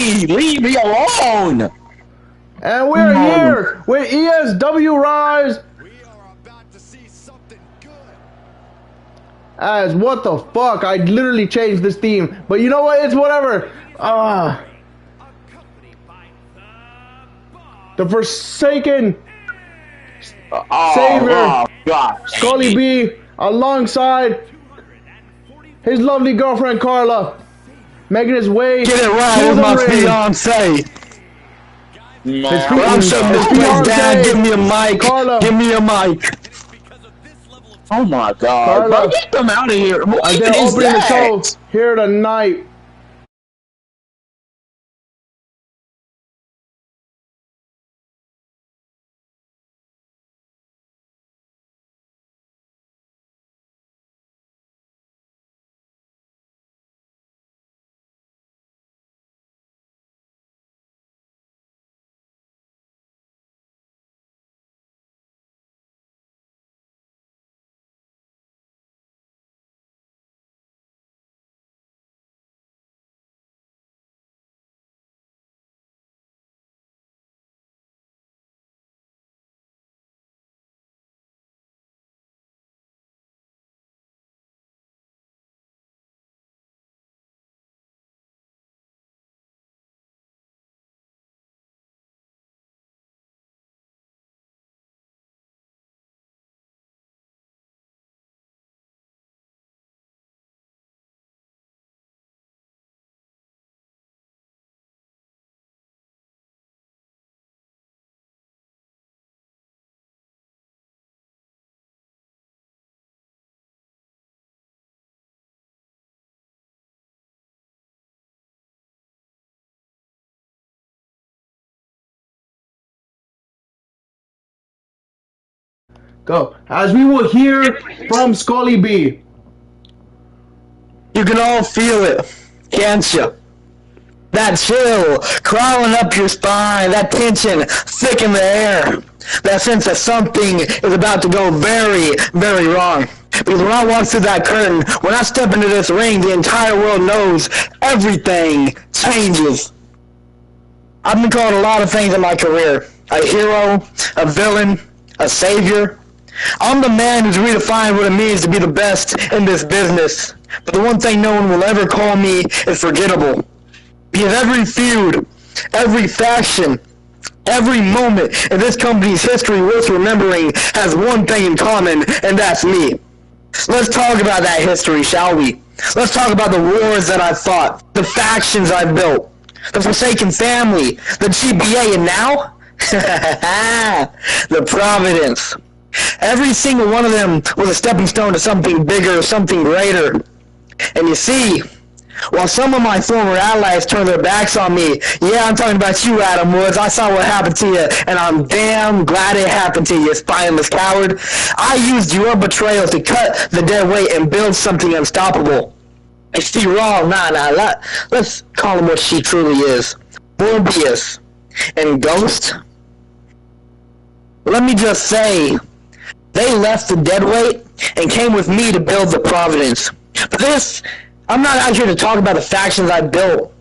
Leave me alone! And we're here with Esw Rise. We are about to see something good. As what the fuck? I literally changed this theme, but you know what? It's whatever. The Forsaken Savior, Scully B, alongside his lovely girlfriend Carla, making his way. Get it right with my fiance. I'm shutting this place down. Give me a mic. Carla. Give me a mic. Oh my God! Carla. Bro, get them out of here. What They're is opening the that? show here tonight. Go. As we will hear from Scully B. You can all feel it, can't you? That chill crawling up your spine, that tension thick in the air, that sense that something is about to go very, very wrong. Because when I walk through that curtain, when I step into this ring, the entire world knows everything changes. I've been called a lot of things in my career. A hero, a villain, a savior. I'm the man who's redefined what it means to be the best in this business. But the one thing no one will ever call me is forgettable. Because every feud, every faction, every moment in this company's history worth remembering has one thing in common, and that's me. Let's talk about that history, shall we? Let's talk about the wars that I've fought, the factions I've built, the Forsaken family, the GBA, and now, the Providence. Every single one of them was a stepping stone to something bigger, something greater. And you see, while some of my former allies turned their backs on me, yeah, I'm talking about you, Adam Woods, I saw what happened to you, and I'm damn glad it happened to you, spineless coward. I used your betrayal to cut the dead weight and build something unstoppable. And she wrong, let's call him what she truly is. Morbius and Ghost. Let me just say, they left the dead weight and came with me to build the Providence. But this, I'm not out here to talk about the factions I built.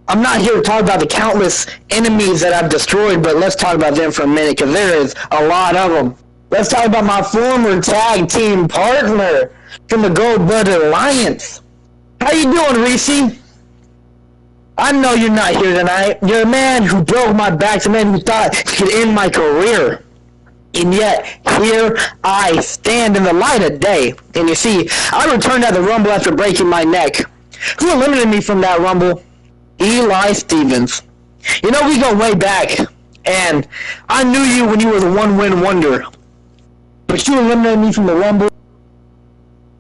I'm not here to talk about the countless enemies that I've destroyed, but let's talk about them for a minute, because there is a lot of them. Let's talk about my former tag team partner from the Gold-Blooded Alliance. How you doing, Reese? I know you're not here tonight. You're a man who broke my back, a man who thought he could end my career. And yet, here I stand in the light of day. And you see, I returned at the Rumble after breaking my neck. Who eliminated me from that Rumble? Eli Stevens. You know, we go way back. And I knew you when you were the one-win wonder. But you eliminated me from the Rumble.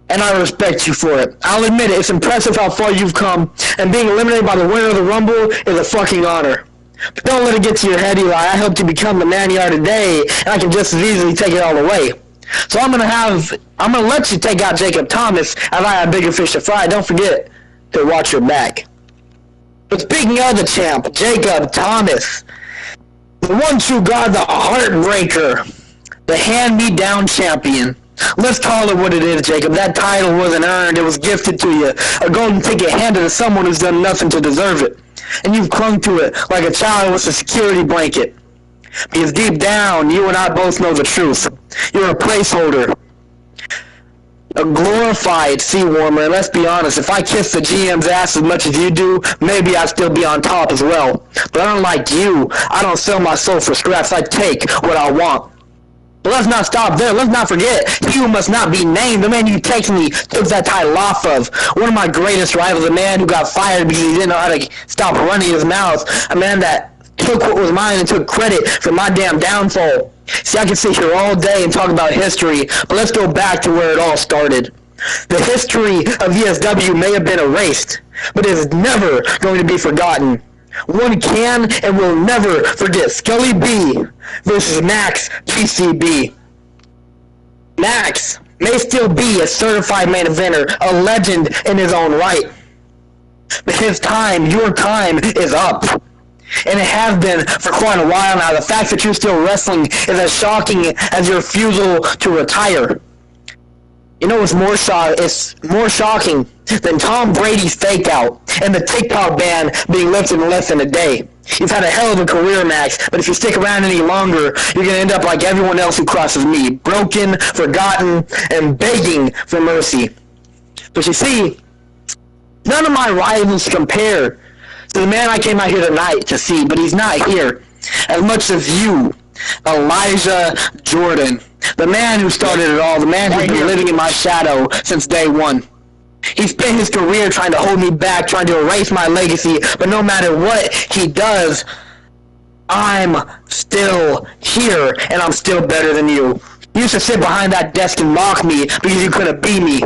And I respect you for it. I'll admit it, it's impressive how far you've come. And being eliminated by the winner of the Rumble is a fucking honor. But don't let it get to your head, Eli. I helped you become the man you are today, and I can just as easily take it all away. So I'm gonna let you take out Jacob Thomas, as I have bigger fish to fry. Don't forget to watch your back. But speaking of the champ, Jacob Thomas, the one true god, the heartbreaker, the hand-me-down champion, Let's call it what it is, Jacob. That title wasn't earned. It was gifted to you. A golden ticket handed to someone who's done nothing to deserve it. And you've clung to it like a child with a security blanket. Because deep down, you and I both know the truth. You're a placeholder. A glorified sea warmer. And let's be honest, if I kiss the GM's ass as much as you do, maybe I'd still be on top as well. But unlike you, I don't sell my soul for scraps. I take what I want. But let's not stop there. Let's not forget, he who must not be named, the man you technically took that title off of. One of my greatest rivals, a man who got fired because he didn't know how to stop running his mouth. A man that took what was mine and took credit for my damn downfall. See, I can sit here all day and talk about history, but let's go back to where it all started. The history of ESW may have been erased, but it is never going to be forgotten. One can and will never forget Scully B versus Max PCB. Max may still be a certified main eventer, a legend in his own right. But his time, your time, is up. And it has been for quite a while now. The fact that you're still wrestling is as shocking as your refusal to retire. You know what's more shocking than Tom Brady's fake out and the TikTok ban being lifted in less than a day. You've had a hell of a career, Max, but if you stick around any longer, you're going to end up like everyone else who crosses me, broken, forgotten, and begging for mercy. But you see, none of my rivals compare to the man I came out here tonight to see, but he's not here. As much as you, Elijah Jordan, the man who started it all, the man who's been living in my shadow since day one. He spent his career trying to hold me back, trying to erase my legacy, but no matter what he does, I'm still here, and I'm still better than you. You used to sit behind that desk and mock me because you couldn't be me.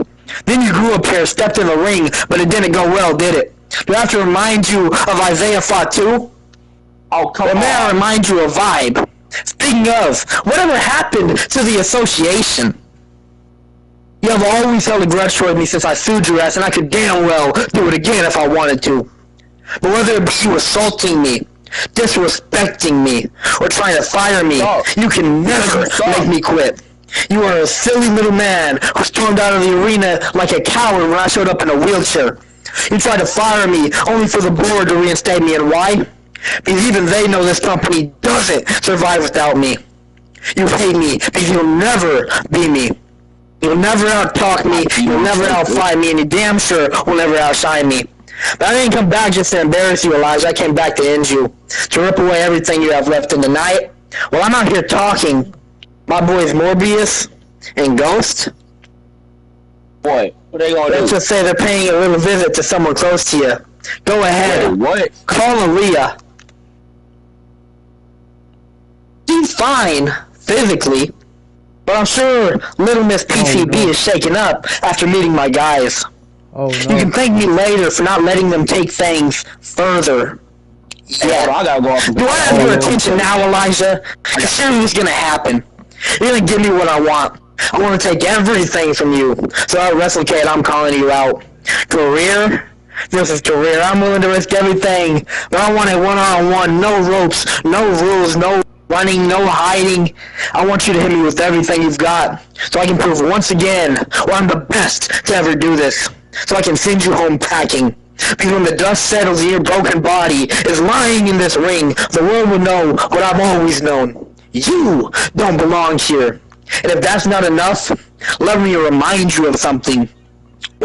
Then you grew up here, stepped in the ring, but it didn't go well, did it? Do I have to remind you of Isaiah Fatu? Oh, come on. Or may I remind you of Vibe? Speaking of, whatever happened to the association? You have always held a grudge toward me since I sued your ass, and I could damn well do it again if I wanted to. But whether it be you assaulting me, disrespecting me, or trying to fire me, you can never make me quit. You are a silly little man who stormed out of the arena like a coward when I showed up in a wheelchair. You tried to fire me only for the board to reinstate me, and why? Because even they know this company doesn't survive without me. You hate me because you'll never be me. You'll never out-talk me, you'll never out-fight me, and you damn sure will never outshine me. But I didn't come back just to embarrass you, Elijah. I came back to end you, to rip away everything you have left in the night. While I'm out here talking, my boys Morbius and Ghost, What? What are they gonna let's do? just say they're paying a little visit to someone close to you. Go ahead. Wait, what? Call Aaliyah. She's fine, physically, but I'm sure Little Miss PCB is shaken up after meeting my guys. Oh, no. You can thank me later for not letting them take things further. Yeah, I gotta go off. Do I have your attention now, Elijah? Because surely this is gonna happen. You're gonna give me what I want. I want to take everything from you. So at WrestleCade, I'm calling you out. Career versus career. I'm willing to risk everything, but I want it one-on-one. No ropes, no rules, no running, no hiding. I want you to hit me with everything you've got, so I can prove once again why I'm the best to ever do this. So I can send you home packing. Because when the dust settles and your broken body is lying in this ring, the world will know what I've always known. You don't belong here. And if that's not enough, let me remind you of something.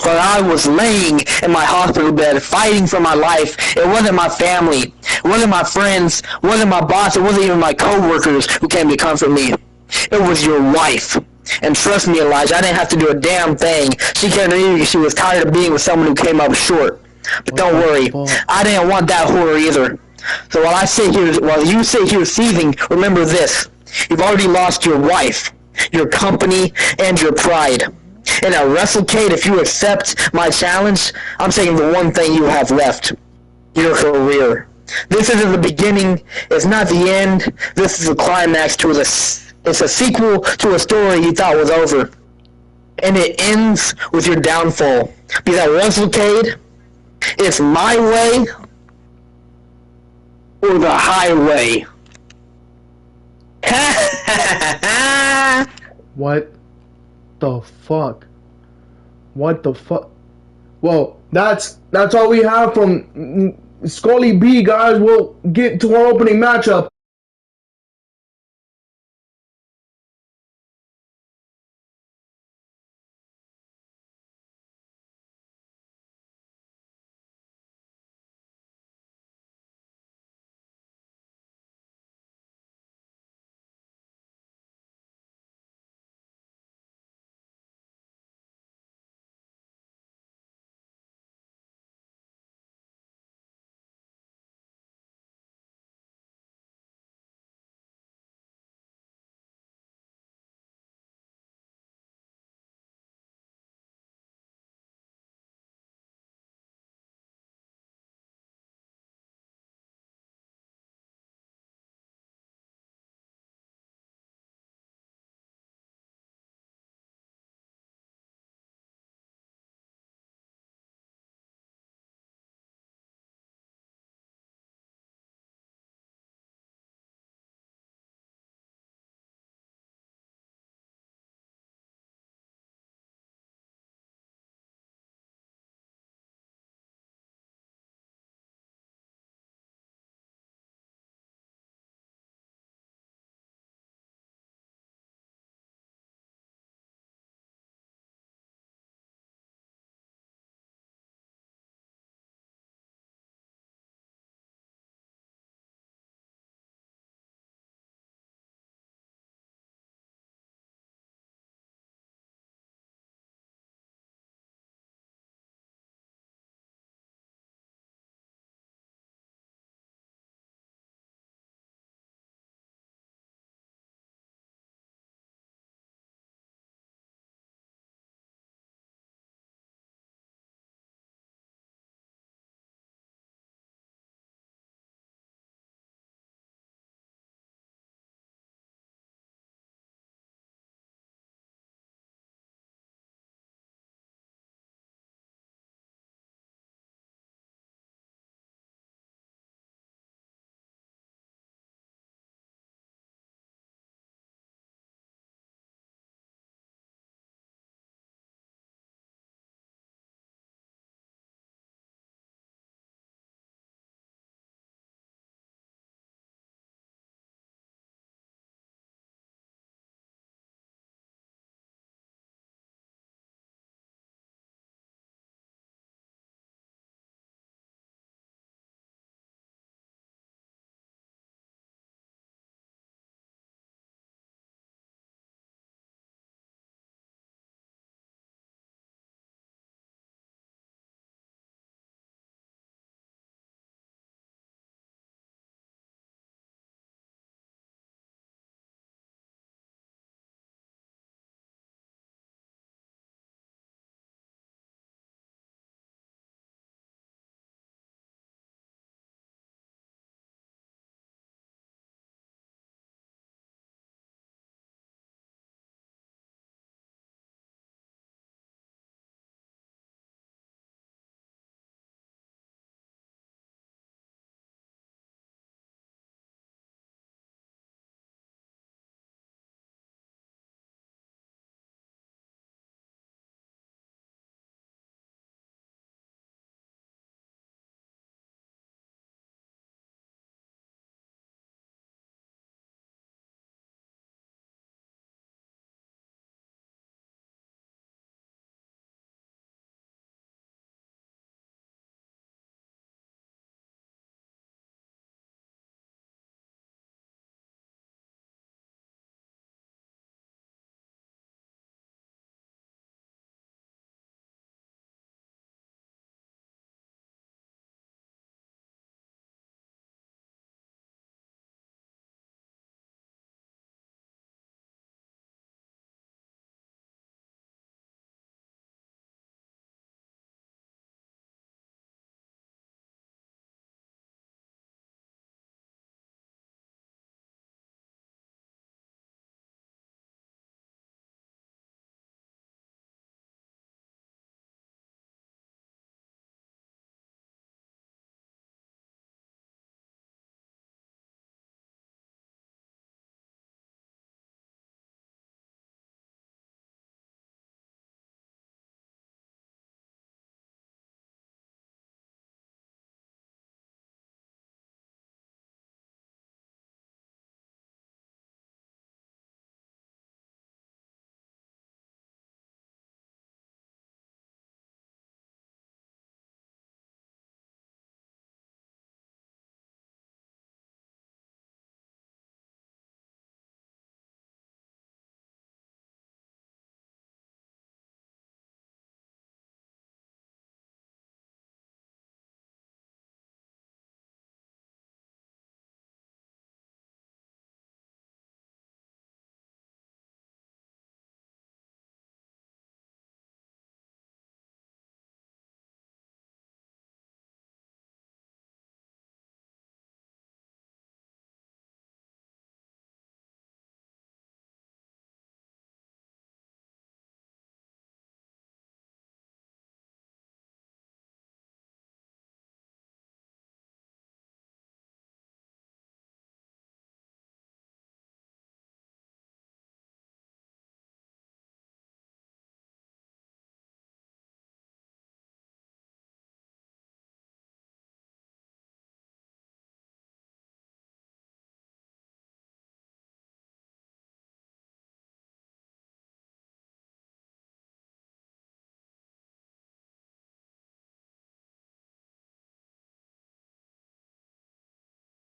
While I was laying in my hospital bed fighting for my life, it wasn't my family, it wasn't my friends, it wasn't my boss, it wasn't even my co-workers who came to comfort me. It was your wife. And trust me, Elijah, I didn't have to do a damn thing. She came to me because she was tired of being with someone who came up short. But don't worry, I didn't want that whore either. So while you sit here seething, remember this. You've already lost your wife, your company, and your pride. And at WrestleCade, if you accept my challenge, I'm taking the one thing you have left. Your career. This isn't the beginning, it's not the end, this is the climax to this. It's a sequel to a story you thought was over. And it ends with your downfall. Because at WrestleCade, it's my way or the highway. What? the fuck? What the fuck? Well, that's all we have from Scully B, guys. We'll get to our opening matchup.